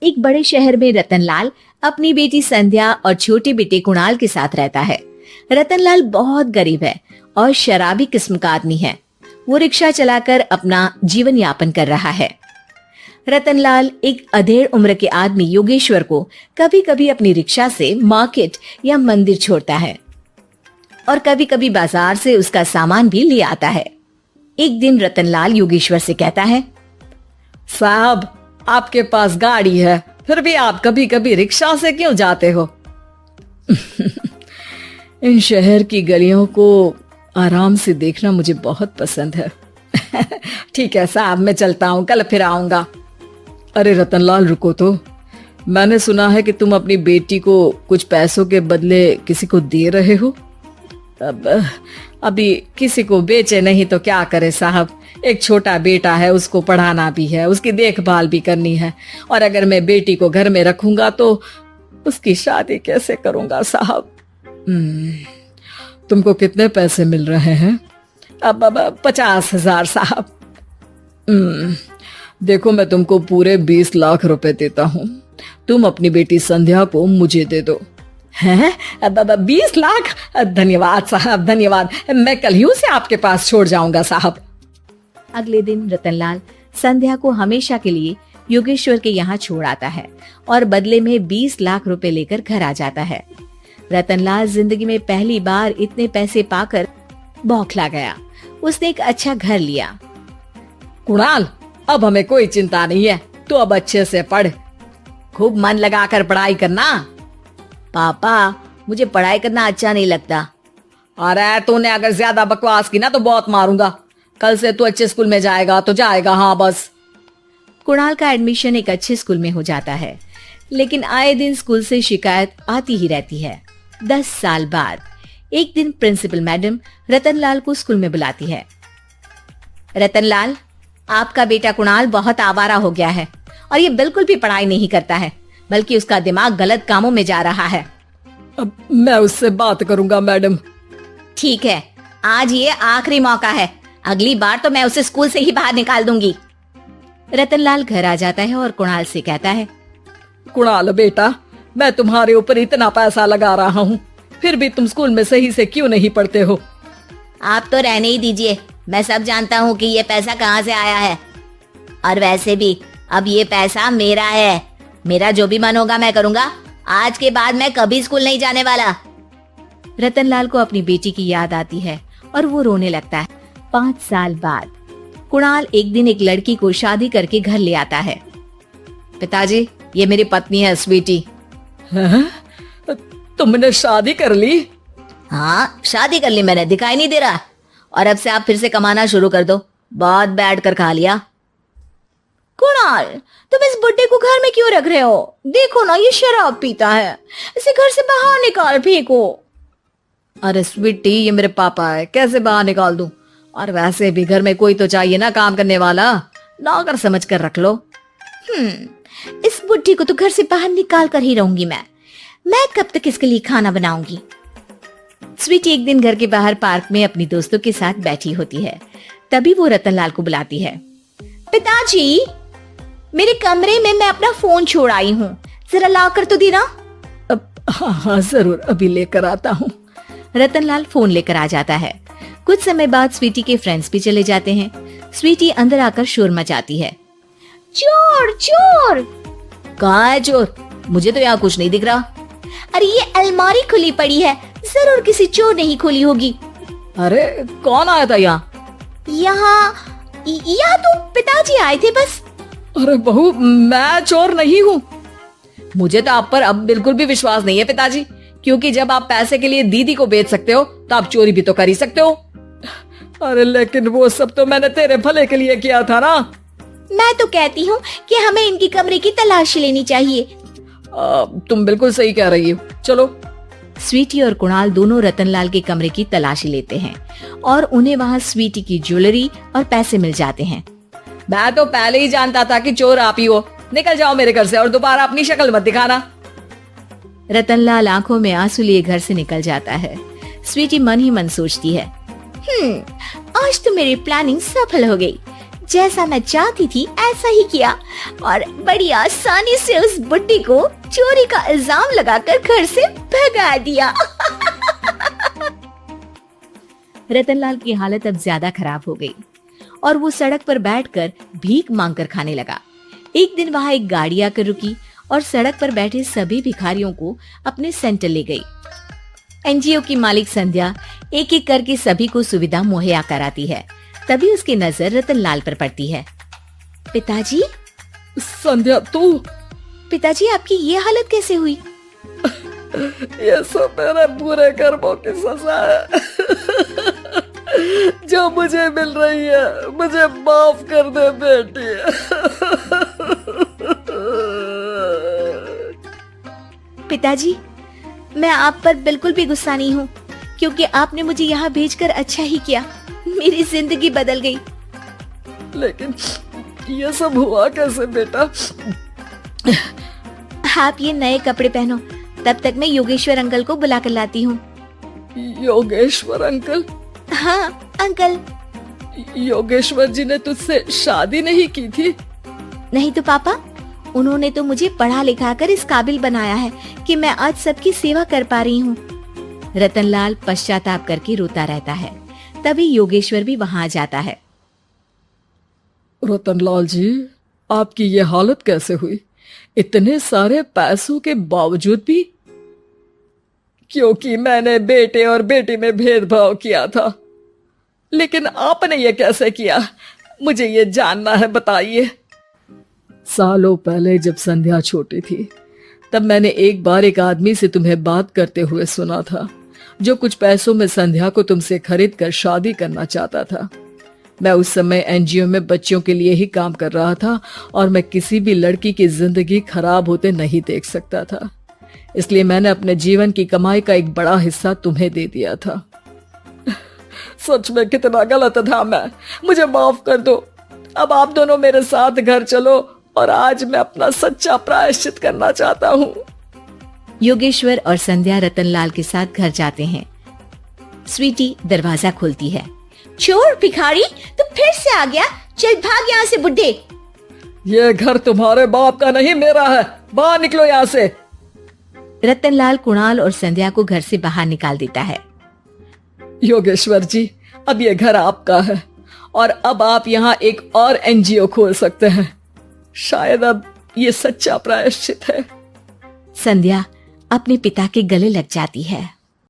एक बड़े शहर में रतनलाल अपनी बेटी संध्या और छोटे बेटे कुणाल के साथ रहता है। रतनलाल बहुत गरीब है और शराबी किस्म का आदमी है। वो रिक्शा चलाकर अपना जीवन यापन कर रहा है। रतनलाल एक अधेड़ उम्र के आदमी योगेश्वर को कभी कभी अपनी रिक्शा से मार्केट या मंदिर छोड़ता है और कभी कभी बाजार से उसका सामान भी ले आता है। एक दिन रतनलाल योगेश्वर से कहता है, साहब, आपके पास गाड़ी है, फिर भी आप कभी कभी रिक्शा से क्यों जाते हो? इन शहर की गलियों को आराम से देखना मुझे बहुत पसंद है। ठीक है साहब, मैं चलता हूँ, कल फिर आऊंगा। अरे रतनलाल, रुको तो। मैंने सुना है कि तुम अपनी बेटी को कुछ पैसों के बदले किसी को दे रहे हो। अभी किसी को बेचे नहीं तो क्या करे साहब। एक छोटा बेटा है, उसको पढ़ाना भी है, उसकी देखभाल भी करनी है, और अगर मैं बेटी को घर में रखूंगा तो उसकी शादी कैसे करूंगा साहब। तुमको कितने पैसे मिल रहे हैं? अब 50,000 साहब। देखो, मैं तुमको पूरे 20 लाख रुपए देता हूँ। तुम अपनी बेटी संध्या को मुझे दे दो। हैं? 20 लाख? धन्यवाद साहब, धन्यवाद। मैं कल ही उसे आपके पास छोड़ जाऊंगा साहब। अगले दिन रतनलाल संध्या को हमेशा के लिए योगेश्वर के यहाँ छोड़ आता है और बदले में 20 लाख रुपए लेकर घर आ जाता है। रतनलाल जिंदगी में पहली बार इतने पैसे पाकर बौखला गया। उसने एक अच्छा घर लिया। कुणाल, अब हमें कोई चिंता नहीं है, तू अब अच्छे से पढ़, खूब मन लगाकर पढ़ाई करना। पापा, मुझे पढ़ाई करना अच्छा नहीं लगता। अरे तूने अगर ज्यादा बकवास की ना तो बहुत मारूंगा। कल से तू अच्छे स्कूल में जाएगा तो जाएगा, हाँ बस। कुणाल का एडमिशन एक अच्छे स्कूल में हो जाता है, लेकिन आए दिन स्कूल से शिकायत आती ही रहती है। 10 साल बाद एक दिन प्रिंसिपल मैडम रतनलाल को स्कूल में बुलाती है। रतनलाल, आपका बेटा कुणाल बहुत आवारा हो गया है और ये बिल्कुल भी पढ़ाई नहीं करता है, बल्कि उसका दिमाग गलत कामों में जा रहा है। अब मैं उससे बात करूंगा मैडम। ठीक है, आज ये आखिरी मौका है, अगली बार तो मैं उसे स्कूल से ही बाहर निकाल दूंगी। रतनलाल घर आ जाता है और कुणाल से कहता है, कुणाल बेटा, मैं तुम्हारे ऊपर इतना पैसा लगा रहा हूँ, फिर भी तुम स्कूल में सही से क्यों नहीं पढ़ते हो? आप तो रहने ही दीजिए, मैं सब जानता हूँ कि ये पैसा कहाँ से आया है, और वैसे भी अब ये पैसा मेरा है। मेरा जो भी मन होगा मैं करूँगा। आज के बाद मैं कभी स्कूल नहीं जाने वाला। रतनलाल को अपनी बेटी की याद आती है और वो रोने लगता है। 5 साल बाद कुणाल एक दिन एक लड़की को शादी करके घर ले आता है। पिताजी, ये मेरी पत्नी है स्वीटी। तुमने शादी कर ली? हाँ, शादी कर ली मैंने, दिखाई नहीं दे रहा? और अब से आप फिर से कमाना शुरू कर दो, बहुत बैठ कर खा लिया। कुणाल, तुम इस बुड्ढे को घर में क्यों रख रहे हो? देखो ना, ये शराब पीता है, इसे घर से बाहर निकाल फेंको। अरे स्वीटी, ये मेरे पापा है, कैसे बाहर निकाल दूं? और वैसे भी घर में कोई तो चाहिए ना काम करने वाला, नौकर समझ कर रख लो। इस बुड्ढी को तो घर से बाहर निकाल कर ही रहूंगी मैं कब तक इसके लिए खाना बनाऊंगी? स्वीटी एक दिन घर के बाहर पार्क में अपनी दोस्तों के साथ बैठी होती है। तभी वो रतनलाल को बुलाती है। पिताजी, मेरे कमरे में मैं अपना फोन छोड़ आई हूँ, जरा ला कर तो देना। हाँ, जरूर, अभी लेकर आता हूँ। रतनलाल फोन लेकर आ जाता है। कुछ समय बाद स्वीटी के फ्रेंड्स भी चले जाते हैं। स्वीटी अंदर आकर शोर मचाती है। चोर चोर! कहाँ है चोर? मुझे तो यहाँ कुछ नहीं दिख रहा। अरे ये अलमारी खुली पड़ी है, जरूर किसी चोर ने ही खोली होगी। अरे कौन आया था यहाँ? यहाँ तो पिताजी आए थे बस। अरे बहू, मैं चोर नहीं हूँ। मुझे तो आप पर अब बिल्कुल भी विश्वास नहीं है पिताजी, क्योंकि जब आप पैसे के लिए दीदी को बेच सकते हो तो आप चोरी भी तो कर ही सकते हो। अरे लेकिन वो सब तो मैंने तेरे भले के लिए किया था ना। मैं तो कहती हूँ कि हमें इनकी कमरे की तलाशी लेनी चाहिए। तुम बिल्कुल सही कह रही हो, चलो। स्वीटी और कुणाल दोनों रतनलाल के कमरे की तलाशी लेते हैं और उन्हें वहाँ स्वीटी की ज्वेलरी और पैसे मिल जाते हैं। मैं तो पहले ही जानता था कि चोर आप ही हो। निकल जाओ मेरे घर से और दोबारा अपनी शक्ल मत दिखाना। रतनलाल आंखों में आंसू लिए घर से निकल जाता है। स्वीटी मन ही मन सोचती है, आज तो मेरी प्लानिंग सफल हो गई। जैसा मैं चाहती थी ऐसा ही किया और बड़ी आसानी से उस बुड्ढी को चोरी का इल्जाम लगाकर घर से भगा दिया। रतनलाल की हालत अब ज्यादा खराब हो गई और वो सड़क पर बैठकर भीख मांगकर खाने लगा। एक दिन वहां एक गाड़ी आकर रुकी और सड़क पर बैठे सभी भिखारियों को अपने सेंटर ले गई। एनजीओ की मालिक संध्या एक एक करके सभी को सुविधा मुहैया कराती है। तभी उसकी नजर रतनलाल पर पड़ती है। पिताजी, संध्या तू? पिताजी आपकी ये हालत कैसे हुई? ये सब मेरे बुरे कर्मों की सजा है जो मुझे मिल रही है। मुझे माफ कर दे बेटी। पिताजी, मैं आप पर बिल्कुल भी गुस्सा नहीं हूँ, क्योंकि आपने मुझे यहाँ भेजकर अच्छा ही किया। मेरी जिंदगी बदल गई। लेकिन ये सब हुआ कैसे बेटा? आप ये नए कपड़े पहनो, तब तक मैं योगेश्वर अंकल को बुला कर लाती हूँ। योगेश्वर अंकल? हाँ अंकल। योगेश्वर जी ने तुझसे शादी नहीं की थी? नहीं तो पापा, उन्होंने तो मुझे पढ़ा लिखा कर इस काबिल बनाया है कि मैं आज सबकी सेवा कर पा रही हूँ। रतनलाल पश्चाताप करके रोता रहता है। तभी योगेश्वर भी वहां आ जाता है। रतनलाल जी, आपकी ये हालत कैसे हुई? इतने सारे पैसों के बावजूद भी? क्योंकि मैंने बेटे और बेटी में भेदभाव किया था। लेकिन आपने ये कैसे किया? मुझे ये जानना है, बताइए। सालों पहले जब संध्या छोटी थी, तब मैंने एक बार एक आदमी से तुम्हें बात करते हुए सुना था, जो कुछ पैसों में संध्या को तुमसे खरीद कर शादी करना चाहता था। मैं उस समय एनजीओ में बच्चों के लिए ही काम कर रहा था और मैं किसी भी लड़की की जिंदगी खराब होते नहीं देख सकता था। इसलिए मैंने अपने जीवन की कमाई का एक बड़ा हिस्सा तुम्हें दे दिया था। सच में कितना गलत था मैं। मुझे माफ कर दो। अब आप दोनों मेरे साथ घर चलो और आज मैं अपना सच्चा प्रायश्चित करना चाहता हूँ। योगेश्वर और संध्या रतनलाल के साथ घर जाते हैं। स्वीटी दरवाजा खोलती है। चोर भिखारी, तू फिर से आ गया? चल भाग यहाँ से बुड्ढे। ये घर तुम्हारे बाप का नहीं, मेरा है। बाहर निकलो यहाँ से। रतनलाल कुणाल और संध्या को घर से बाहर निकाल देता है। योगेश्वर जी, अब ये घर आपका है और अब आप यहाँ एक और एनजीओ खोल सकते हैं। शायद अब ये सच्चा प्रायश्चित है। संध्या अपने पिता के गले लग जाती है।